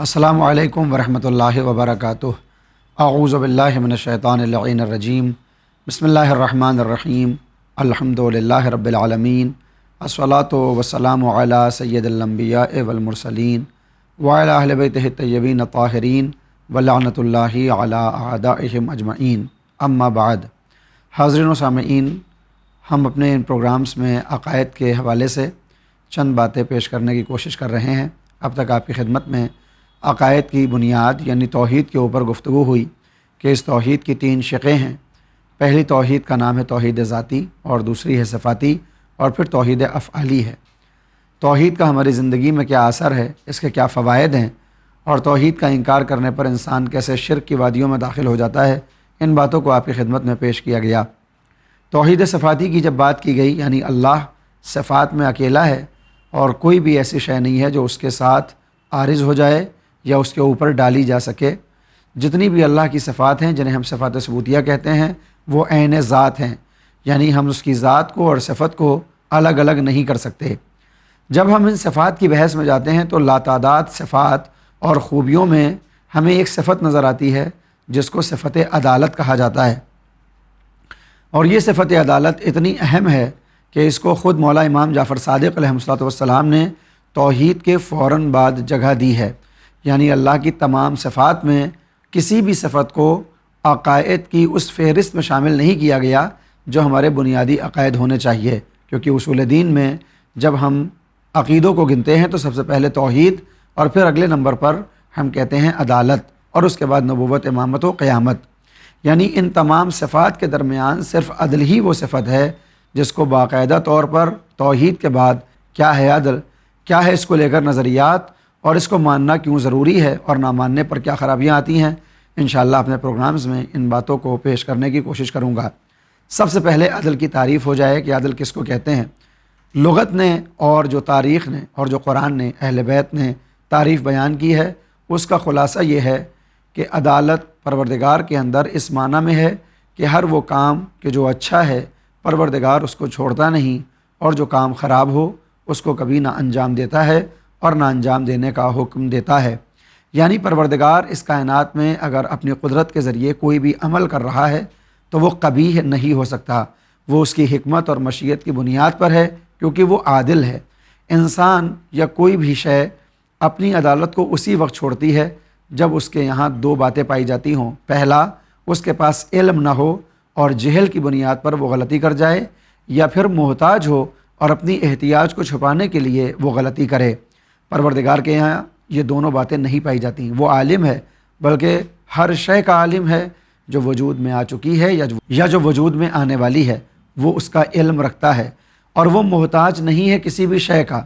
السلام علیکم ورحمۃ اللہ وبرکاتہ۔ اعوذ باللہ من الشیطان اللعین الرجیم۔ بسم اللہ الرحمن الرحیم۔ الحمد للہ رب العالمین، الصلاۃ والسلام علی سید الانبیاء والمرسلین وعلی اہل بیتہ الطیبین الطاہرین ولعنۃ اللہ علی اعدائہم اجمعین، اما بعد۔ حاضرین و سامعین، ہم اپنے ان پروگرامز میں عقائد کے حوالے سے چند باتیں پیش کرنے کی کوشش کر رہے ہیں۔ اب تک آپ کی خدمت میں عقائد کی بنیاد یعنی توحید کے اوپر گفتگو ہوئی کہ اس توحید کی تین شقیں ہیں۔ پہلی توحید کا نام ہے توحید ذاتی، اور دوسری ہے صفاتی، اور پھر توحید افعالی ہے۔ توحید کا ہماری زندگی میں کیا اثر ہے، اس کے کیا فوائد ہیں، اور توحید کا انکار کرنے پر انسان کیسے شرک کی وادیوں میں داخل ہو جاتا ہے، ان باتوں کو آپ کی خدمت میں پیش کیا گیا۔ توحید صفاتی کی جب بات کی گئی، یعنی اللہ صفات میں اکیلا ہے اور کوئی بھی ایسی شے نہیں ہے جو اس کے ساتھ عارض ہو جائے یا اس کے اوپر ڈالی جا سکے۔ جتنی بھی اللہ کی صفات ہیں، جنہیں ہم صفات ثبوتیہ کہتے ہیں، وہ عین ذات ہیں، یعنی ہم اس کی ذات کو اور صفت کو الگ الگ نہیں کر سکتے۔ جب ہم ان صفات کی بحث میں جاتے ہیں تو لاتعداد صفات اور خوبیوں میں ہمیں ایک صفت نظر آتی ہے جس کو صفت عدالت کہا جاتا ہے، اور یہ صفت عدالت اتنی اہم ہے کہ اس کو خود مولا امام جعفر صادق علیہ السلام نے توحید کے فوراً بعد جگہ دی ہے۔ یعنی اللہ کی تمام صفات میں کسی بھی صفت کو عقائد کی اس فہرست میں شامل نہیں کیا گیا جو ہمارے بنیادی عقائد ہونے چاہیے، کیونکہ اصول دین میں جب ہم عقیدوں کو گنتے ہیں تو سب سے پہلے توحید، اور پھر اگلے نمبر پر ہم کہتے ہیں عدالت، اور اس کے بعد نبوت، امامت و قیامت۔ یعنی ان تمام صفات کے درمیان صرف عدل ہی وہ صفت ہے جس کو باقاعدہ طور پر توحید کے بعد کیا ہے عدل، کیا ہے اس کو لے کر نظریات، اور اس کو ماننا کیوں ضروری ہے اور نہ ماننے پر کیا خرابیاں آتی ہیں، انشاءاللہ اپنے پروگرامز میں ان باتوں کو پیش کرنے کی کوشش کروں گا۔ سب سے پہلے عدل کی تعریف ہو جائے کہ عدل کس کو کہتے ہیں۔ لغت نے اور جو تاریخ نے اور جو قرآن نے، اہل بیت نے تعریف بیان کی ہے، اس کا خلاصہ یہ ہے کہ عدالت پروردگار کے اندر اس معنی میں ہے کہ ہر وہ کام کہ جو اچھا ہے پروردگار اس کو چھوڑتا نہیں، اور جو کام خراب ہو اس کو کبھی نہ انجام دیتا ہے اور نہ انجام دینے کا حکم دیتا ہے۔ یعنی پروردگار اس کائنات میں اگر اپنی قدرت کے ذریعے کوئی بھی عمل کر رہا ہے تو وہ قبیح نہیں ہو سکتا، وہ اس کی حکمت اور مشیت کی بنیاد پر ہے، کیونکہ وہ عادل ہے۔ انسان یا کوئی بھی شے اپنی عدالت کو اسی وقت چھوڑتی ہے جب اس کے یہاں دو باتیں پائی جاتی ہوں۔ پہلا، اس کے پاس علم نہ ہو اور جہل کی بنیاد پر وہ غلطی کر جائے، یا پھر محتاج ہو اور اپنی احتیاج کو چھپانے کے لیے وہ غلطی کرے۔ پروردگار کے یہاں یہ دونوں باتیں نہیں پائی جاتی۔ وہ عالم ہے، بلکہ ہر شے کا عالم ہے، جو وجود میں آ چکی ہے یا جو وجود میں آنے والی ہے، وہ اس کا علم رکھتا ہے، اور وہ محتاج نہیں ہے کسی بھی شے کا،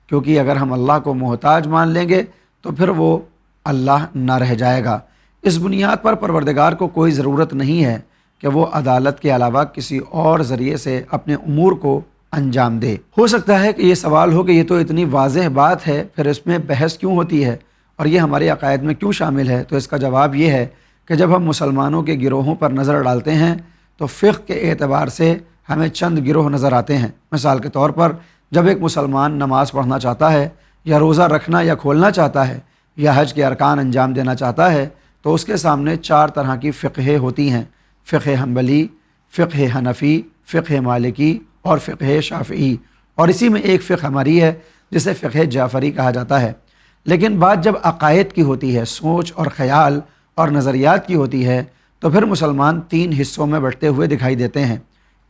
کیونکہ اگر ہم اللہ کو محتاج مان لیں گے تو پھر وہ اللہ نہ رہ جائے گا۔ اس بنیاد پر پروردگار کو کوئی ضرورت نہیں ہے کہ وہ عدالت کے علاوہ کسی اور ذریعے سے اپنے امور کو انجام دے۔ ہو سکتا ہے کہ یہ سوال ہو کہ یہ تو اتنی واضح بات ہے، پھر اس میں بحث کیوں ہوتی ہے اور یہ ہمارے عقائد میں کیوں شامل ہے؟ تو اس کا جواب یہ ہے کہ جب ہم مسلمانوں کے گروہوں پر نظر ڈالتے ہیں تو فقہ کے اعتبار سے ہمیں چند گروہ نظر آتے ہیں۔ مثال کے طور پر جب ایک مسلمان نماز پڑھنا چاہتا ہے، یا روزہ رکھنا یا کھولنا چاہتا ہے، یا حج کے ارکان انجام دینا چاہتا ہے، تو اس کے سامنے چار طرح کی فقہیں ہوتی ہیں: فقہ حنبلی، فقہ حنفی، فقہ مالکی اور فقہ شافعی، اور اسی میں ایک فقہ ہماری ہے جسے فقہ جعفری کہا جاتا ہے۔ لیکن بات جب عقائد کی ہوتی ہے، سوچ اور خیال اور نظریات کی ہوتی ہے، تو پھر مسلمان تین حصوں میں بٹتے ہوئے دکھائی دیتے ہیں۔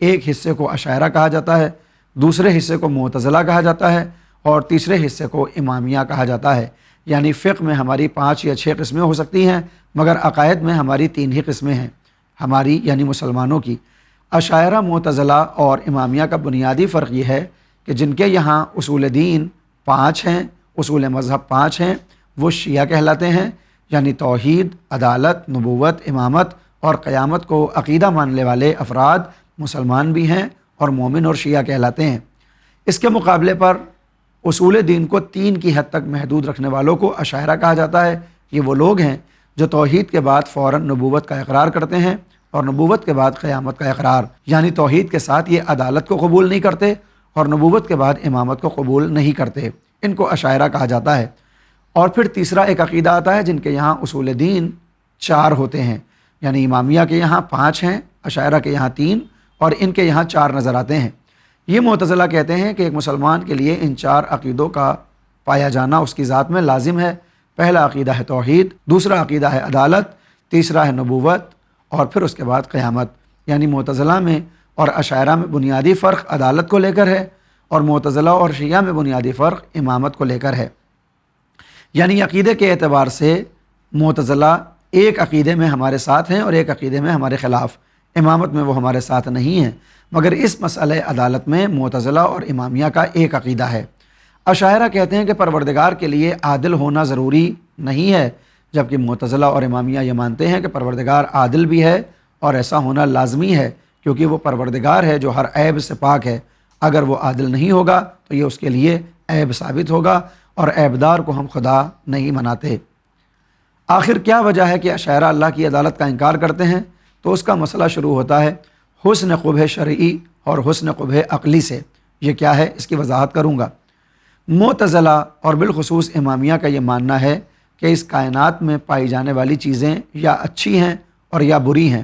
ایک حصے کو اشاعرہ کہا جاتا ہے، دوسرے حصے کو معتزلہ کہا جاتا ہے، اور تیسرے حصے کو امامیہ کہا جاتا ہے۔ یعنی فقہ میں ہماری 5 یا 6 قسمیں ہو سکتی ہیں، مگر عقائد میں ہماری 3 ہی قسمیں ہیں، ہماری یعنی مسلمانوں کی۔ اشاعرہ، معتزلہ اور امامیہ کا بنیادی فرق یہ ہے کہ جن کے یہاں اصول دین 5 ہیں، اصول مذہب 5 ہیں، وہ شیعہ کہلاتے ہیں، یعنی توحید، عدالت، نبوت، امامت اور قیامت کو عقیدہ ماننے والے افراد مسلمان بھی ہیں اور مومن اور شیعہ کہلاتے ہیں۔ اس کے مقابلے پر اصول دین کو 3 کی حد تک محدود رکھنے والوں کو اشاعرہ کہا جاتا ہے۔ یہ وہ لوگ ہیں جو توحید کے بعد فوراً نبوت کا اقرار کرتے ہیں، اور نبوت کے بعد قیامت کا اقرار، یعنی توحید کے ساتھ یہ عدالت کو قبول نہیں کرتے اور نبوت کے بعد امامت کو قبول نہیں کرتے۔ ان کو اشاعرہ کہا جاتا ہے۔ اور پھر تیسرا ایک عقیدہ آتا ہے جن کے یہاں اصول دین 4 ہوتے ہیں، یعنی امامیہ کے یہاں 5 ہیں، اشاعرہ کے یہاں 3 اور ان کے یہاں 4 نظر آتے ہیں۔ یہ معتزلہ کہتے ہیں کہ ایک مسلمان کے لیے ان 4 عقیدوں کا پایا جانا اس کی ذات میں لازم ہے۔ پہلا عقیدہ ہے توحید، دوسرا عقیدہ ہے عدالت، تیسرا ہے نبوت اور پھر اس کے بعد قیامت۔ یعنی معتزلہ میں اور اشاعرہ میں بنیادی فرق عدالت کو لے کر ہے اور معتزلہ اور شیعہ میں بنیادی فرق امامت کو لے کر ہے۔ یعنی عقیدے کے اعتبار سے معتزلہ ایک عقیدے میں ہمارے ساتھ ہیں اور ایک عقیدے میں ہمارے خلاف، امامت میں وہ ہمارے ساتھ نہیں ہیں، مگر اس مسئلہ عدالت میں معتزلہ اور امامیہ کا ایک عقیدہ ہے۔ اشاعرہ کہتے ہیں کہ پروردگار کے لیے عادل ہونا ضروری نہیں ہے، جبکہ معتزلہ اور امامیہ یہ مانتے ہیں کہ پروردگار عادل بھی ہے اور ایسا ہونا لازمی ہے، کیونکہ وہ پروردگار ہے جو ہر عیب سے پاک ہے۔ اگر وہ عادل نہیں ہوگا تو یہ اس کے لیے عیب ثابت ہوگا اور عیبدار کو ہم خدا نہیں مناتے۔ آخر کیا وجہ ہے کہ اشاعرہ اللہ کی عدالت کا انکار کرتے ہیں؟ تو اس کا مسئلہ شروع ہوتا ہے حسن قبح شرعی اور حسن قبح عقلی سے۔ یہ کیا ہے اس کی وضاحت کروں گا۔ معتزلہ اور بالخصوص امامیہ کا یہ ماننا ہے کہ اس کائنات میں پائی جانے والی چیزیں یا اچھی ہیں اور یا بری ہیں،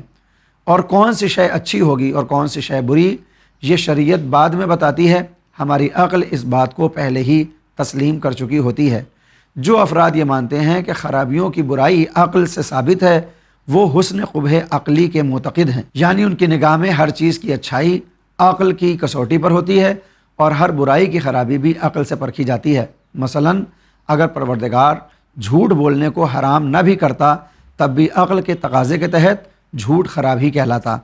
اور کون سی شے اچھی ہوگی اور کون سی شے بری یہ شریعت بعد میں بتاتی ہے، ہماری عقل اس بات کو پہلے ہی تسلیم کر چکی ہوتی ہے۔ جو افراد یہ مانتے ہیں کہ خرابیوں کی برائی عقل سے ثابت ہے، وہ حسن قبح عقلی کے معتقد ہیں، یعنی ان کی نگاہ میں ہر چیز کی اچھائی عقل کی کسوٹی پر ہوتی ہے اور ہر برائی کی خرابی بھی عقل سے پرکھی جاتی ہے۔ مثلاً اگر پروردگار جھوٹ بولنے کو حرام نہ بھی کرتا تب بھی عقل کے تقاضے کے تحت جھوٹ خراب ہی کہلاتا۔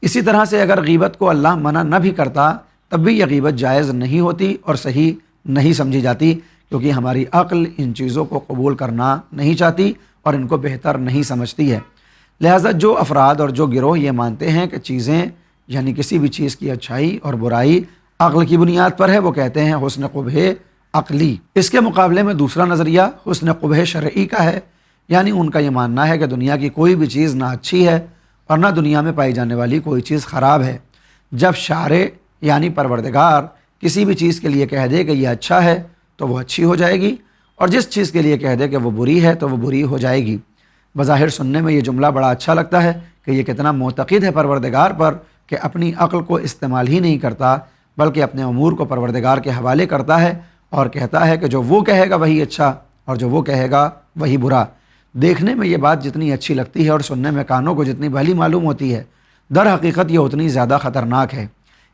اسی طرح سے اگر غیبت کو اللہ منع نہ بھی کرتا تب بھی یہ غیبت جائز نہیں ہوتی اور صحیح نہیں سمجھی جاتی، کیونکہ ہماری عقل ان چیزوں کو قبول کرنا نہیں چاہتی اور ان کو بہتر نہیں سمجھتی ہے۔ لہٰذا جو افراد اور جو گروہ یہ مانتے ہیں کہ چیزیں یعنی کسی بھی چیز کی اچھائی اور برائی عقل کی بنیاد پر ہے، وہ کہتے ہیں حسن قبح عقلی۔ اس کے مقابلے میں دوسرا نظریہ حسن قبح شرعی کا ہے، یعنی ان کا یہ ماننا ہے کہ دنیا کی کوئی بھی چیز نہ اچھی ہے اور نہ دنیا میں پائی جانے والی کوئی چیز خراب ہے۔ جب شارع یعنی پروردگار کسی بھی چیز کے لیے کہہ دے کہ یہ اچھا ہے تو وہ اچھی ہو جائے گی، اور جس چیز کے لیے کہہ دے کہ وہ بری ہے تو وہ بری ہو جائے گی۔ بظاہر سننے میں یہ جملہ بڑا اچھا لگتا ہے کہ یہ کتنا معتقد ہے پروردگار پر کہ اپنی عقل کو استعمال ہی نہیں کرتا بلکہ اپنے امور کو پروردگار کے حوالے کرتا ہے اور کہتا ہے کہ جو وہ کہے گا وہی اچھا اور جو وہ کہے گا وہی برا۔ دیکھنے میں یہ بات جتنی اچھی لگتی ہے اور سننے میں کانوں کو جتنی بھلی معلوم ہوتی ہے، در حقیقت یہ اتنی زیادہ خطرناک ہے۔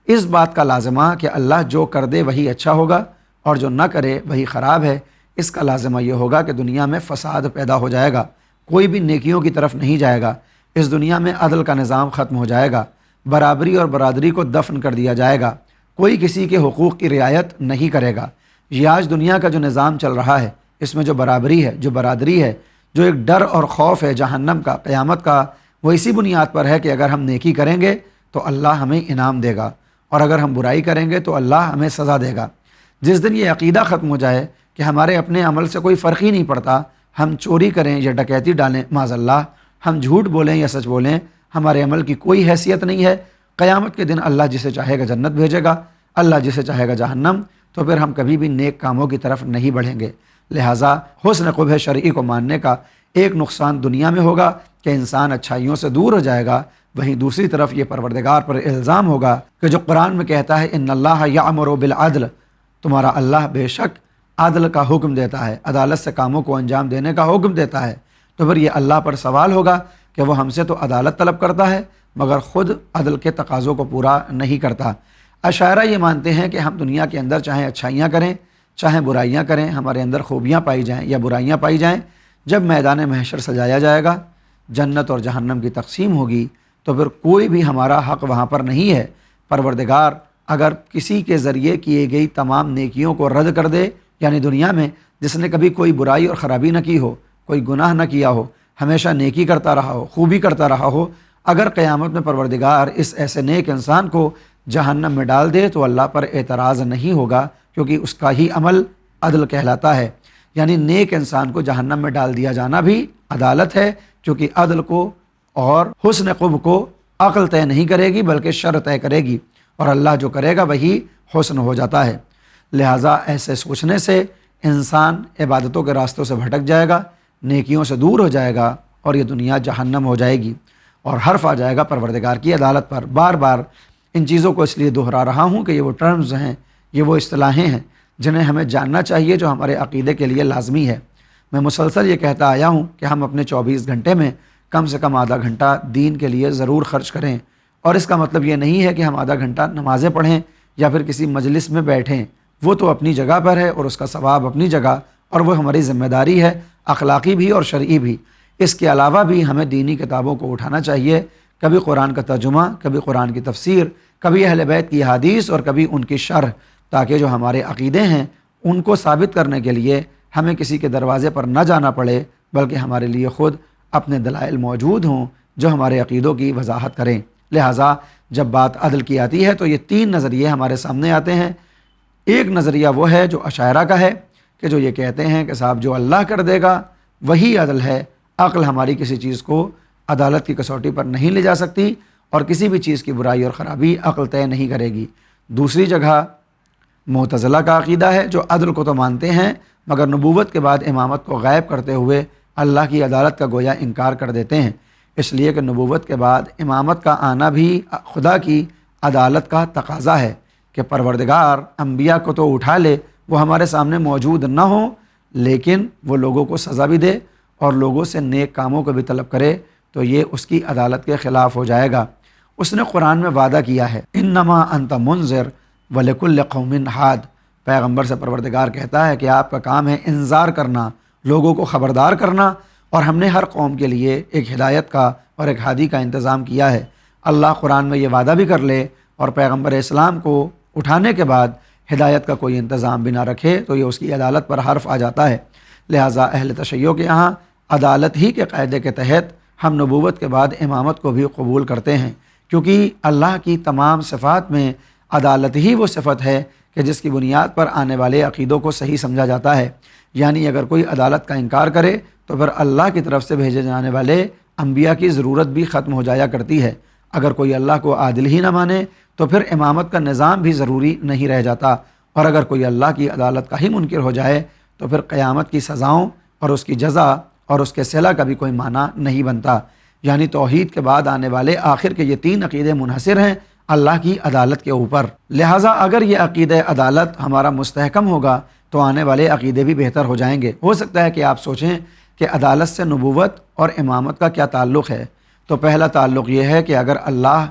اس بات کا لازمہ کہ اللہ جو کر دے وہی اچھا ہوگا اور جو نہ کرے وہی خراب ہے، اس کا لازمہ یہ ہوگا کہ دنیا میں فساد پیدا ہو جائے گا، کوئی بھی نیکیوں کی طرف نہیں جائے گا، اس دنیا میں عدل کا نظام ختم ہو جائے گا، برابری اور برادری کو دفن کر دیا جائے گا، کوئی کسی کے حقوق کی رعایت نہیں کرے گا۔ یہ آج دنیا کا جو نظام چل رہا ہے، اس میں جو برابری ہے، جو برادری ہے، جو ایک ڈر اور خوف ہے جہنم کا، قیامت کا، وہ اسی بنیاد پر ہے کہ اگر ہم نیکی کریں گے تو اللہ ہمیں انعام دے گا اور اگر ہم برائی کریں گے تو اللہ ہمیں سزا دے گا۔ جس دن یہ عقیدہ ختم ہو جائے کہ ہمارے اپنے عمل سے کوئی فرق ہی نہیں پڑتا، ہم چوری کریں یا ڈکیتی ڈالیں معاذ اللہ، ہم جھوٹ بولیں یا سچ بولیں، ہمارے عمل کی کوئی حیثیت نہیں ہے، قیامت کے دن اللہ جسے چاہے گا جنت بھیجے گا، اللہ جسے چاہے گا جہنم، تو پھر ہم کبھی بھی نیک کاموں کی طرف نہیں بڑھیں گے۔ لہٰذا حسن قبح شرعی کو ماننے کا ایک نقصان دنیا میں ہوگا کہ انسان اچھائیوں سے دور ہو جائے گا، وہیں دوسری طرف یہ پروردگار پر الزام ہوگا کہ جو قرآن میں کہتا ہے ان اللہ یأمر بالعدل، تمہارا اللہ بے شک عدل کا حکم دیتا ہے، عدالت سے کاموں کو انجام دینے کا حکم دیتا ہے، تو پھر یہ اللہ پر سوال ہوگا کہ وہ ہم سے تو عدالت طلب کرتا ہے مگر خود عدل کے تقاضوں کو پورا نہیں کرتا۔ اشاعرہ یہ مانتے ہیں کہ ہم دنیا کے اندر چاہے اچھائیاں کریں چاہے برائیاں کریں، ہمارے اندر خوبیاں پائی جائیں یا برائیاں پائی جائیں، جب میدان محشر سجایا جائے گا، جنت اور جہنم کی تقسیم ہوگی، تو پھر کوئی بھی ہمارا حق وہاں پر نہیں ہے۔ پروردگار اگر کسی کے ذریعے کیے گئی تمام نیکیوں کو رد کر دے، یعنی دنیا میں جس نے کبھی کوئی برائی اور خرابی نہ کی ہو، کوئی گناہ نہ کیا ہو، ہمیشہ نیکی کرتا رہا ہو، خوبی کرتا رہا ہو، اگر قیامت میں پروردگار اس ایسے نیک انسان کو جہنم میں ڈال دے تو اللہ پر اعتراض نہیں ہوگا، کیونکہ اس کا ہی عمل عدل کہلاتا ہے۔ یعنی نیک انسان کو جہنم میں ڈال دیا جانا بھی عدالت ہے، کیونکہ عدل کو اور حسن قبح کو عقل طے نہیں کرے گی بلکہ شرع طے کرے گی، اور اللہ جو کرے گا وہی حسن ہو جاتا ہے۔ لہٰذا ایسے سوچنے سے انسان عبادتوں کے راستوں سے بھٹک جائے گا، نیکیوں سے دور ہو جائے گا اور یہ دنیا جہنم ہو جائے گی، اور حرف آ جائے گا پروردگار کی عدالت پر۔ بار بار ان چیزوں کو اس لیے دہرا رہا ہوں کہ یہ وہ ٹرمز ہیں، یہ وہ اصطلاحیں ہیں جنہیں ہمیں جاننا چاہیے، جو ہمارے عقیدے کے لیے لازمی ہے۔ میں مسلسل یہ کہتا آیا ہوں کہ ہم اپنے 24 گھنٹے میں کم سے کم آدھا گھنٹہ دین کے لیے ضرور خرچ کریں، اور اس کا مطلب یہ نہیں ہے کہ ہم آدھا گھنٹہ نمازیں پڑھیں یا پھر کسی مجلس میں بیٹھیں، وہ تو اپنی جگہ پر ہے اور اس کا ثواب اپنی جگہ، اور وہ ہماری ذمہ داری ہے، اخلاقی بھی اور شرعی بھی۔ اس کے علاوہ بھی ہمیں دینی کتابوں کو اٹھانا چاہیے، کبھی قرآن کا ترجمہ، کبھی قرآن کی تفسیر، کبھی اہل بیت کی حدیث اور کبھی ان کی شرح، تاکہ جو ہمارے عقیدے ہیں ان کو ثابت کرنے کے لیے ہمیں کسی کے دروازے پر نہ جانا پڑے، بلکہ ہمارے لیے خود اپنے دلائل موجود ہوں جو ہمارے عقیدوں کی وضاحت کریں۔ لہٰذا جب بات عدل کی آتی ہے تو یہ 3 نظریے ہمارے سامنے آتے ہیں۔ ایک نظریہ وہ ہے جو اشاعرہ کا ہے، کہ جو یہ کہتے ہیں کہ صاحب جو اللہ کر دے گا وہی عدل ہے، عقل ہماری کسی چیز کو عدالت کی کسوٹی پر نہیں لے جا سکتی، اور کسی بھی چیز کی برائی اور خرابی عقل طے نہیں کرے گی۔ دوسری جگہ معتزلہ کا عقیدہ ہے، جو عدل کو تو مانتے ہیں مگر نبوت کے بعد امامت کو غائب کرتے ہوئے اللہ کی عدالت کا گویا انکار کر دیتے ہیں، اس لیے کہ نبوت کے بعد امامت کا آنا بھی خدا کی عدالت کا تقاضا ہے، کہ پروردگار انبیاء کو تو اٹھا لے، وہ ہمارے سامنے موجود نہ ہوں، لیکن وہ لوگوں کو سزا بھی دے اور لوگوں سے نیک کاموں کو بھی طلب کرے، تو یہ اس کی عدالت کے خلاف ہو جائے گا۔ اس نے قرآن میں وعدہ کیا ہے، انما انت منذر ولکل قوم ہاد، پیغمبر سے پروردگار کہتا ہے کہ آپ کا کام ہے انذار کرنا، لوگوں کو خبردار کرنا، اور ہم نے ہر قوم کے لیے ایک ہدایت کا اور ایک ہادی کا انتظام کیا ہے۔ اللہ قرآن میں یہ وعدہ بھی کر لے اور پیغمبر اسلام کو اٹھانے کے بعد ہدایت کا کوئی انتظام بھی نہ رکھے، تو یہ اس کی عدالت پر حرف آ جاتا ہے۔ لہٰذا اہل تشیع کے یہاں عدالت ہی کے قاعدے کے تحت ہم نبوت کے بعد امامت کو بھی قبول کرتے ہیں، کیونکہ اللہ کی تمام صفات میں عدالت ہی وہ صفت ہے کہ جس کی بنیاد پر آنے والے عقیدوں کو صحیح سمجھا جاتا ہے۔ یعنی اگر کوئی عدالت کا انکار کرے تو پھر اللہ کی طرف سے بھیجے جانے والے انبیاء کی ضرورت بھی ختم ہو جایا کرتی ہے۔ اگر کوئی اللہ کو عادل ہی نہ مانے تو پھر امامت کا نظام بھی ضروری نہیں رہ جاتا، اور اگر کوئی اللہ کی عدالت کا ہی منکر ہو جائے تو پھر قیامت کی سزاؤں اور اس کی جزا اور اس کے صلہ کا بھی کوئی معنی نہیں بنتا۔ یعنی توحید کے بعد آنے والے آخر کے یہ 3 عقیدے منحصر ہیں اللہ کی عدالت کے اوپر۔ لہٰذا اگر یہ عقیدہ عدالت ہمارا مستحکم ہوگا تو آنے والے عقیدے بھی بہتر ہو جائیں گے۔ ہو سکتا ہے کہ آپ سوچیں کہ عدالت سے نبوت اور امامت کا کیا تعلق ہے، تو پہلا تعلق یہ ہے کہ اگر اللہ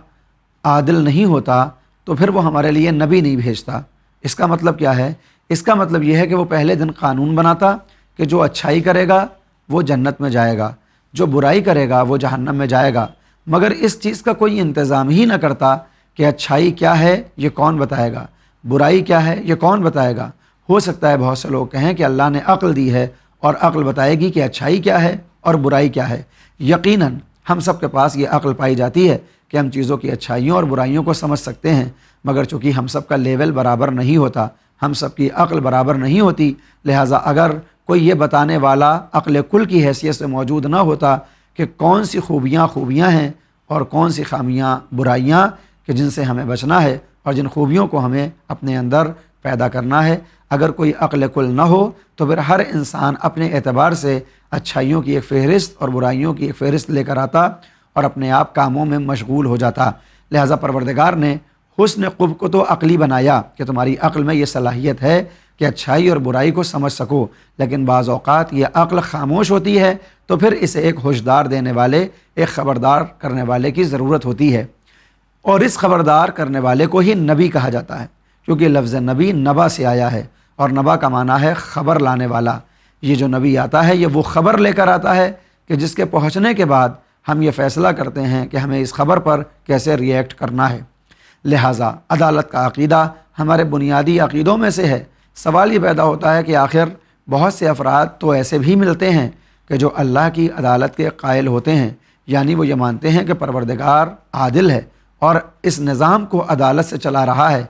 عادل نہیں ہوتا تو پھر وہ ہمارے لیے نبی نہیں بھیجتا۔ اس کا مطلب کیا ہے؟ اس کا مطلب یہ ہے کہ وہ پہلے دن قانون بناتا کہ جو اچھائی کرے گا وہ جنت میں جائے گا، جو برائی کرے گا وہ جہنم میں جائے گا، مگر اس چیز کا کوئی انتظام ہی نہ کرتا کہ اچھائی کیا ہے یہ کون بتائے گا، برائی کیا ہے یہ کون بتائے گا۔ ہو سکتا ہے بہت سے لوگ کہیں کہ اللہ نے عقل دی ہے اور عقل بتائے گی کہ اچھائی کیا ہے اور برائی کیا ہے۔ یقیناً ہم سب کے پاس یہ عقل پائی جاتی ہے کہ ہم چیزوں کی اچھائیوں اور برائیوں کو سمجھ سکتے ہیں، مگر چونکہ ہم سب کا لیول برابر نہیں ہوتا، ہم سب کی عقل برابر نہیں ہوتی، لہٰذا اگر کوئی یہ بتانے والا عقل کل کی حیثیت سے موجود نہ ہوتا کہ کون سی خوبیاں ہیں اور کون سی خامیاں برائیاں کہ جن سے ہمیں بچنا ہے اور جن خوبیوں کو ہمیں اپنے اندر پیدا کرنا ہے، اگر کوئی عقل کل نہ ہو تو پھر ہر انسان اپنے اعتبار سے اچھائیوں کی ایک فہرست اور برائیوں کی ایک فہرست لے کر آتا اور اپنے آپ کاموں میں مشغول ہو جاتا۔ لہٰذا پروردگار نے حسن قب کو تو عقلی بنایا کہ تمہاری عقل میں یہ صلاحیت ہے کہ اچھائی اور برائی کو سمجھ سکو، لیکن بعض اوقات یہ عقل خاموش ہوتی ہے تو پھر اسے ایک ہوشدار دینے والے، ایک خبردار کرنے والے کی ضرورت ہوتی ہے، اور اس خبردار کرنے والے کو ہی نبی کہا جاتا ہے، کیونکہ لفظ نبی نبا سے آیا ہے، اور نبا کا معنی ہے خبر لانے والا۔ یہ جو نبی آتا ہے یہ وہ خبر لے کر آتا ہے کہ جس کے پہنچنے کے بعد ہم یہ فیصلہ کرتے ہیں کہ ہمیں اس خبر پر کیسے ری ایکٹ کرنا ہے۔ لہٰذا عدالت کا عقیدہ ہمارے بنیادی عقیدوں میں سے ہے۔ سوال یہ پیدا ہوتا ہے کہ آخر بہت سے افراد تو ایسے بھی ملتے ہیں کہ جو اللہ کی عدالت کے قائل ہوتے ہیں، یعنی وہ یہ مانتے ہیں کہ پروردگار عادل ہے اور اس نظام کو عدالت سے چلا رہا ہے،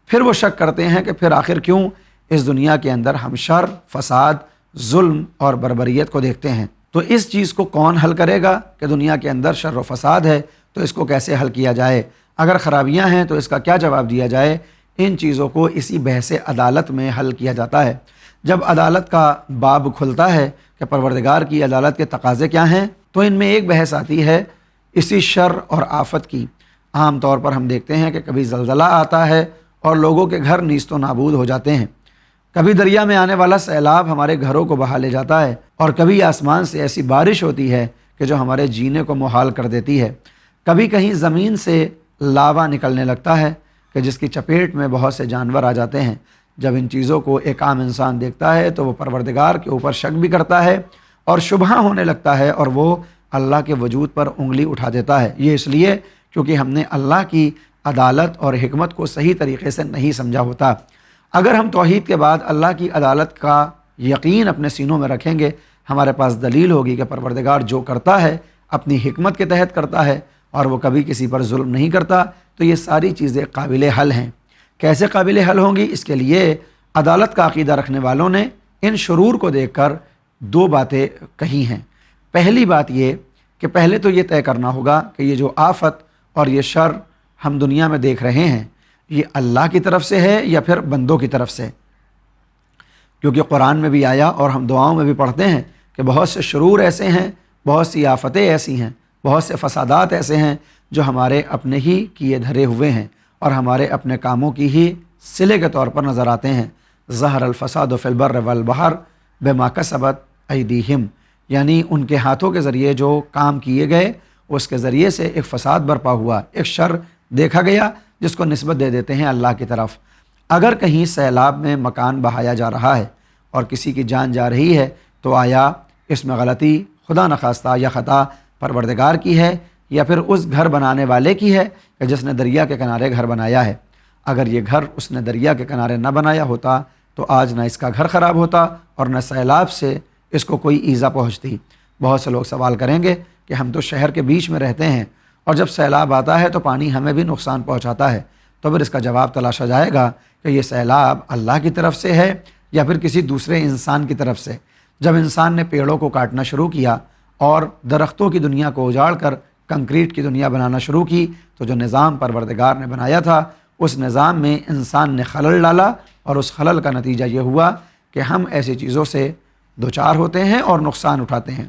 پھر وہ شک کرتے ہیں کہ پھر آخر کیوں اس دنیا کے اندر ہم شر، فساد، ظلم اور بربریت کو دیکھتے ہیں۔ تو اس چیز کو کون حل کرے گا کہ دنیا کے اندر شر و فساد ہے تو اس کو کیسے حل کیا جائے، اگر خرابیاں ہیں تو اس کا کیا جواب دیا جائے؟ ان چیزوں کو اسی بحث عدالت میں حل کیا جاتا ہے۔ جب عدالت کا باب کھلتا ہے کہ پروردگار کی عدالت کے تقاضے کیا ہیں، تو ان میں ایک بحث آتی ہے اسی شر اور آفت کی۔ عام طور پر ہم دیکھتے ہیں کہ کبھی زلزلہ آتا ہے اور لوگوں کے گھر نیست و نابود ہو جاتے ہیں، کبھی دریا میں آنے والا سیلاب ہمارے گھروں کو بہا لے جاتا ہے، اور کبھی آسمان سے ایسی بارش ہوتی ہے کہ جو ہمارے جینے کو محال کر دیتی ہے۔ کبھی کہیں زمین سے لاوا نکلنے لگتا ہے کہ جس کی چپیٹ میں بہت سے جانور آ جاتے ہیں۔ جب ان چیزوں کو ایک عام انسان دیکھتا ہے تو وہ پروردگار کے اوپر شک بھی کرتا ہے اور شبہ ہونے لگتا ہے، اور وہ اللہ کے وجود پر انگلی اٹھا دیتا ہے۔ یہ اس لیے کیونکہ ہم نے اللہ کی عدالت اور حکمت کو صحیح طریقے سے نہیں سمجھا ہوتا۔ اگر ہم توحید کے بعد اللہ کی عدالت کا یقین اپنے سینوں میں رکھیں گے، ہمارے پاس دلیل ہوگی کہ پروردگار جو کرتا ہے اپنی حکمت کے تحت کرتا ہے اور وہ کبھی کسی پر ظلم نہیں کرتا، تو یہ ساری چیزیں قابل حل ہیں۔ کیسے قابل حل ہوں گی؟ اس کے لیے عدالت کا عقیدہ رکھنے والوں نے ان شرور کو دیکھ کر دو باتیں کہی ہیں۔ پہلی بات یہ کہ پہلے تو یہ طے کرنا ہوگا کہ یہ جو آفت اور یہ شر ہم دنیا میں دیکھ رہے ہیں، یہ اللہ کی طرف سے ہے یا پھر بندوں کی طرف سے؟ کیونکہ قرآن میں بھی آیا اور ہم دعاؤں میں بھی پڑھتے ہیں کہ بہت سے شرور ایسے ہیں، بہت سی آفتیں ایسی ہیں، بہت سے فسادات ایسے ہیں جو ہمارے اپنے ہی کیے دھرے ہوئے ہیں اور ہمارے اپنے کاموں کی ہی صلے کے طور پر نظر آتے ہیں۔ ظہر الفساد فی البر والبحر بما کسبت ایدیہم، یعنی ان کے ہاتھوں کے ذریعے جو کام کیے گئے اس کے ذریعے سے ایک فساد برپا ہوا، ایک شر دیکھا گیا جس کو نسبت دے دیتے ہیں اللہ کی طرف۔ اگر کہیں سیلاب میں مکان بہایا جا رہا ہے اور کسی کی جان جا رہی ہے تو آیا اس میں غلطی خدا نخواستہ یا خطا پروردگار کی ہے یا پھر اس گھر بنانے والے کی ہے کہ جس نے دریا کے کنارے گھر بنایا ہے؟ اگر یہ گھر اس نے دریا کے کنارے نہ بنایا ہوتا تو آج نہ اس کا گھر خراب ہوتا اور نہ سیلاب سے اس کو کوئی ایذا پہنچتی۔ بہت سے لوگ سوال کریں گے کہ ہم تو شہر کے بیچ میں رہتے ہیں اور جب سیلاب آتا ہے تو پانی ہمیں بھی نقصان پہنچاتا ہے، تو پھر اس کا جواب تلاشا جائے گا کہ یہ سیلاب اللہ کی طرف سے ہے یا پھر کسی دوسرے انسان کی طرف سے۔ جب انسان نے پیڑوں کو کاٹنا شروع کیا اور درختوں کی دنیا کو اجاڑ کر کنکریٹ کی دنیا بنانا شروع کی، تو جو نظام پروردگار نے بنایا تھا اس نظام میں انسان نے خلل ڈالا، اور اس خلل کا نتیجہ یہ ہوا کہ ہم ایسی چیزوں سے دوچار ہوتے ہیں اور نقصان اٹھاتے ہیں۔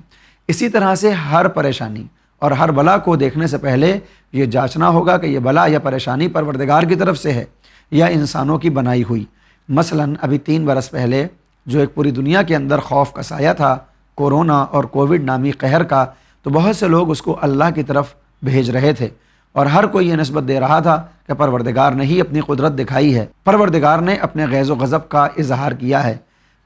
اسی طرح سے ہر پریشانی اور ہر بلا کو دیکھنے سے پہلے یہ جانچنا ہوگا کہ یہ بلا یا پریشانی پروردگار کی طرف سے ہے یا انسانوں کی بنائی ہوئی۔ مثلاً ابھی 3 برس پہلے جو ایک پوری دنیا کے اندر خوف کا سایہ تھا، کورونا اور کووڈ نامی قہر کا، تو بہت سے لوگ اس کو اللہ کی طرف بھیج رہے تھے اور ہر کوئی یہ نسبت دے رہا تھا کہ پروردگار نے ہی اپنی قدرت دکھائی ہے، پروردگار نے اپنے غیظ و غضب کا اظہار کیا ہے۔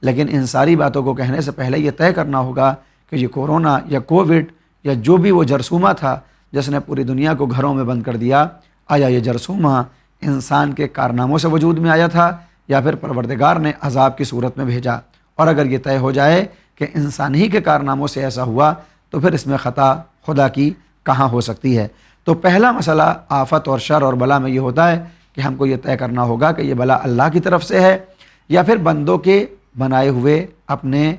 لیکن ان ساری باتوں کو کہنے سے پہلے یہ طے کرنا ہوگا کہ یہ کورونا یا کووڈ یا جو بھی وہ جرثومہ تھا جس نے پوری دنیا کو گھروں میں بند کر دیا، آیا یہ جرثومہ انسان کے کارناموں سے وجود میں آیا تھا یا پھر پروردگار نے عذاب کی صورت میں بھیجا؟ اور اگر یہ طے ہو جائے کہ انسان ہی کے کارناموں سے ایسا ہوا تو پھر اس میں خطا خدا کی کہاں ہو سکتی ہے؟ تو پہلا مسئلہ آفت اور شر اور بلا میں یہ ہوتا ہے کہ ہم کو یہ طے کرنا ہوگا کہ یہ بلا اللہ کی طرف سے ہے یا پھر بندوں کے بنائے ہوئے اپنے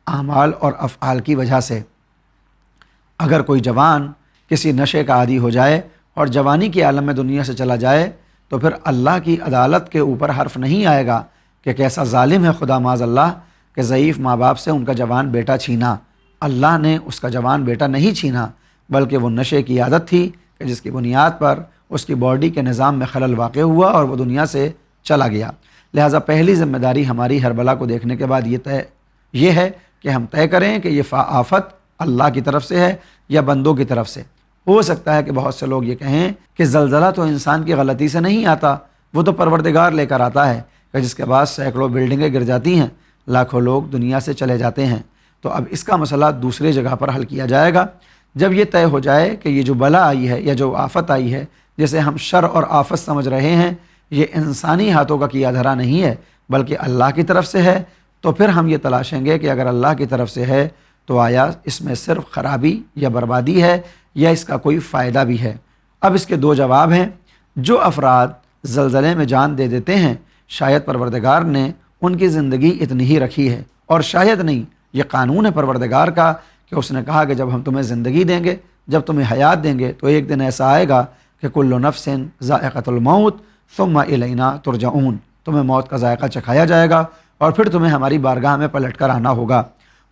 اعمال اور افعال کی وجہ سے۔ اگر کوئی جوان کسی نشے کا عادی ہو جائے اور جوانی کے عالم میں دنیا سے چلا جائے تو پھر اللہ کی عدالت کے اوپر حرف نہیں آئے گا کہ کیسا ظالم ہے خدا معاذ اللہ کہ ضعیف ماں باپ سے ان کا جوان بیٹا چھینا۔ اللہ نے اس کا جوان بیٹا نہیں چھینا، بلکہ وہ نشے کی عادت تھی کہ جس کی بنیاد پر اس کی باڈی کے نظام میں خلل واقع ہوا اور وہ دنیا سے چلا گیا۔ لہٰذا پہلی ذمہ داری ہماری ہر بلا کو دیکھنے کے بعد یہ ہے کہ ہم طے کریں کہ یہ آفت اللہ کی طرف سے ہے یا بندوں کی طرف سے۔ ہو سکتا ہے کہ بہت سے لوگ یہ کہیں کہ زلزلہ تو انسان کی غلطی سے نہیں آتا، وہ تو پروردگار لے کر آتا ہے کہ جس کے بعد سینکڑوں بلڈنگیں گر جاتی ہیں، لاکھوں لوگ دنیا سے چلے جاتے ہیں۔ تو اب اس کا مسئلہ دوسری جگہ پر حل کیا جائے گا جب یہ طے ہو جائے کہ یہ جو بلا آئی ہے یا جو آفت آئی ہے جسے ہم شر اور آفت سمجھ رہے ہیں، یہ انسانی ہاتھوں کا کیا دھرا نہیں ہے بلکہ اللہ کی طرف سے ہے۔ تو پھر ہم یہ تلاشیں گے کہ اگر اللہ کی طرف سے ہے تو آیا اس میں صرف خرابی یا بربادی ہے یا اس کا کوئی فائدہ بھی ہے؟ اب اس کے 2 جواب ہیں۔ جو افراد زلزلے میں جان دے دیتے ہیں شاید پروردگار نے ان کی زندگی اتنی ہی رکھی ہے، اور شاید نہیں، یہ قانون ہے پروردگار کا کہ اس نے کہا کہ جب ہم تمہیں زندگی دیں گے، جب تمہیں حیات دیں گے تو ایک دن ایسا آئے گا کہ کل نفس ذائقۃ الموت ثم الینا ترجعون، تمہیں موت کا ذائقہ چکھایا جائے گا اور پھر تمہیں ہماری بارگاہ میں پلٹ کر آنا ہوگا۔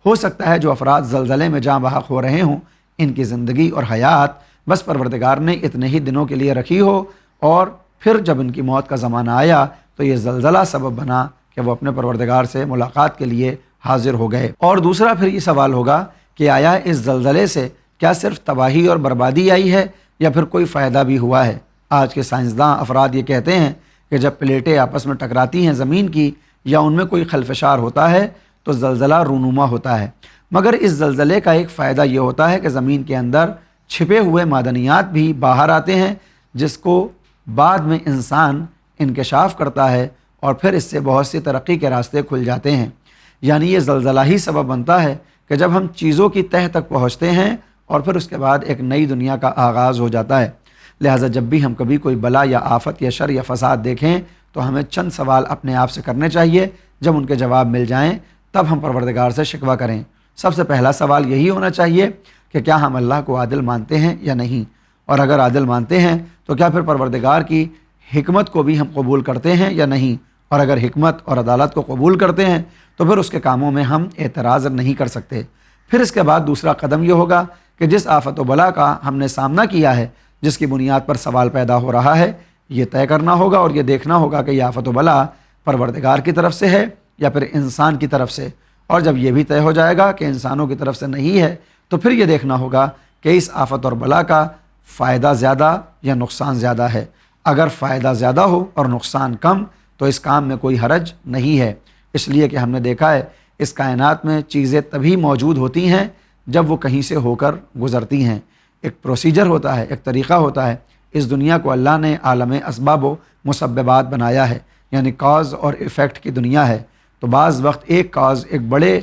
ہو سکتا ہے جو افراد زلزلے میں جاں بحق ہو رہے ہوں، ان کی زندگی اور حیات بس پروردگار نے اتنے ہی دنوں کے لیے رکھی ہو، اور پھر جب ان کی موت کا زمانہ آیا تو یہ زلزلہ سبب بنا کہ وہ اپنے پروردگار سے ملاقات کے لیے حاضر ہو گئے۔ اور دوسرا پھر یہ سوال ہوگا کہ آیا اس زلزلے سے کیا صرف تباہی اور بربادی آئی ہے یا پھر کوئی فائدہ بھی ہوا ہے؟ آج کے سائنسداں افراد یہ کہتے ہیں کہ جب پلیٹیں آپس میں ٹکراتی ہیں زمین کی یا ان میں کوئی خلفشار ہوتا ہے تو زلزلہ رونما ہوتا ہے، مگر اس زلزلے کا ایک فائدہ یہ ہوتا ہے کہ زمین کے اندر چھپے ہوئے معدنیات بھی باہر آتے ہیں، جس کو بعد میں انسان انکشاف کرتا ہے اور پھر اس سے بہت سی ترقی کے راستے کھل جاتے ہیں۔ یعنی یہ زلزلہ ہی سبب بنتا ہے کہ جب ہم چیزوں کی تہہ تک پہنچتے ہیں اور پھر اس کے بعد ایک نئی دنیا کا آغاز ہو جاتا ہے۔ لہٰذا جب بھی ہم کبھی کوئی بلا یا آفت یا شر یا فساد دیکھیں تو ہمیں چند سوال اپنے آپ سے کرنے چاہیے، جب ان کے جواب مل جائیں تب ہم پروردگار سے شکوہ کریں۔ سب سے پہلا سوال یہی ہونا چاہیے کہ کیا ہم اللہ کو عادل مانتے ہیں یا نہیں، اور اگر عادل مانتے ہیں تو کیا پھر پروردگار کی حکمت کو بھی ہم قبول کرتے ہیں یا نہیں، اور اگر حکمت اور عدالت کو قبول کرتے ہیں تو پھر اس کے کاموں میں ہم اعتراض نہیں کر سکتے۔ پھر اس کے بعد دوسرا قدم یہ ہوگا کہ جس آفت و بلا کا ہم نے سامنا کیا ہے، جس کی بنیاد پر سوال پیدا ہو رہا ہے، یہ طے کرنا ہوگا اور یہ دیکھنا ہوگا کہ یہ آفت و بلا پروردگار کی طرف سے ہے یا پھر انسان کی طرف سے۔ اور جب یہ بھی طے ہو جائے گا کہ انسانوں کی طرف سے نہیں ہے تو پھر یہ دیکھنا ہوگا کہ اس آفت اور بلا کا فائدہ زیادہ یا نقصان زیادہ ہے۔ اگر فائدہ زیادہ ہو اور نقصان کم تو اس کام میں کوئی حرج نہیں ہے، اس لیے کہ ہم نے دیکھا ہے اس کائنات میں چیزیں تبھی موجود ہوتی ہیں جب وہ کہیں سے ہو کر گزرتی ہیں۔ ایک پروسیجر ہوتا ہے، ایک طریقہ ہوتا ہے۔ اس دنیا کو اللہ نے عالم اسباب و مسببات بنایا ہے، یعنی کاز اور ایفیکٹ کی دنیا ہے۔ تو بعض وقت ایک کاز ایک بڑے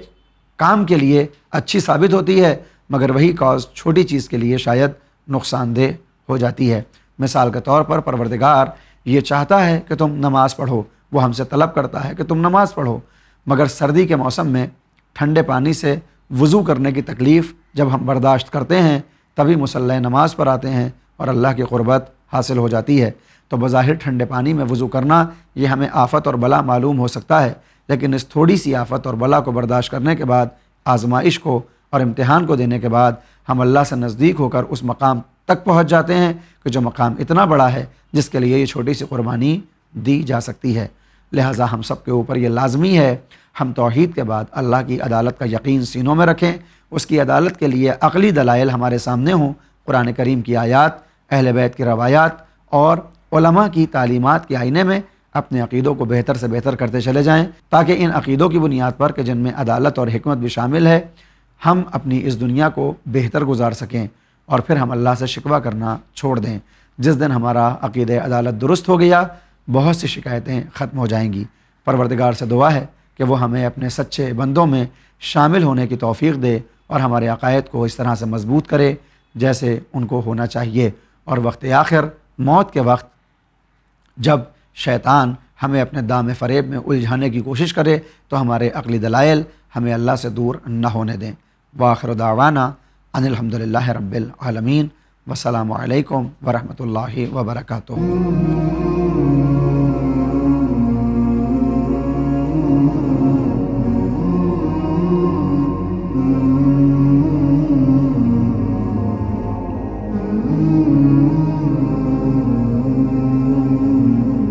کام کے لیے اچھی ثابت ہوتی ہے، مگر وہی کاز چھوٹی چیز کے لیے شاید نقصان دہ ہو جاتی ہے۔ مثال کے طور پر پروردگار یہ چاہتا ہے کہ تم نماز پڑھو، وہ ہم سے طلب کرتا ہے کہ تم نماز پڑھو، مگر سردی کے موسم میں ٹھنڈے پانی سے وضو کرنے کی تکلیف جب ہم برداشت کرتے ہیں تبھی مصلی نماز پر آتے ہیں اور اللہ کی قربت حاصل ہو جاتی ہے۔ تو بظاہر ٹھنڈے پانی میں وضو کرنا یہ ہمیں آفت اور بلا معلوم ہو سکتا ہے، لیکن اس تھوڑی سی آفت اور بلا کو برداشت کرنے کے بعد، آزمائش کو اور امتحان کو دینے کے بعد ہم اللہ سے نزدیک ہو کر اس مقام تک پہنچ جاتے ہیں کہ جو مقام اتنا بڑا ہے جس کے لیے یہ چھوٹی سی قربانی دی جا سکتی ہے۔ لہٰذا ہم سب کے اوپر یہ لازمی ہے ہم توحید کے بعد اللہ کی عدالت کا یقین سینوں میں رکھیں، اس کی عدالت کے لیے عقلی دلائل ہمارے سامنے ہوں، قرآن کریم کی آیات، اہل بیت کی روایات اور علماء کی تعلیمات کے آئینے میں اپنے عقیدوں کو بہتر سے بہتر کرتے چلے جائیں، تاکہ ان عقیدوں کی بنیاد پر کہ جن میں عدالت اور حکمت بھی شامل ہے، ہم اپنی اس دنیا کو بہتر گزار سکیں اور پھر ہم اللہ سے شکوہ کرنا چھوڑ دیں۔ جس دن ہمارا عقیدہ عدالت درست ہو گیا، بہت سی شکایتیں ختم ہو جائیں گی۔ پروردگار سے دعا ہے کہ وہ ہمیں اپنے سچے بندوں میں شامل ہونے کی توفیق دے اور ہمارے عقائد کو اس طرح سے مضبوط کرے جیسے ان کو ہونا چاہیے، اور وقت آخر موت کے وقت جب شیطان ہمیں اپنے دام فریب میں الجھانے کی کوشش کرے تو ہمارے عقلی دلائل ہمیں اللہ سے دور نہ ہونے دیں۔ وآخر دعوانا ان الحمدللہ رب العالمین، والسلام علیکم ورحمۃ اللہ وبرکاتہ۔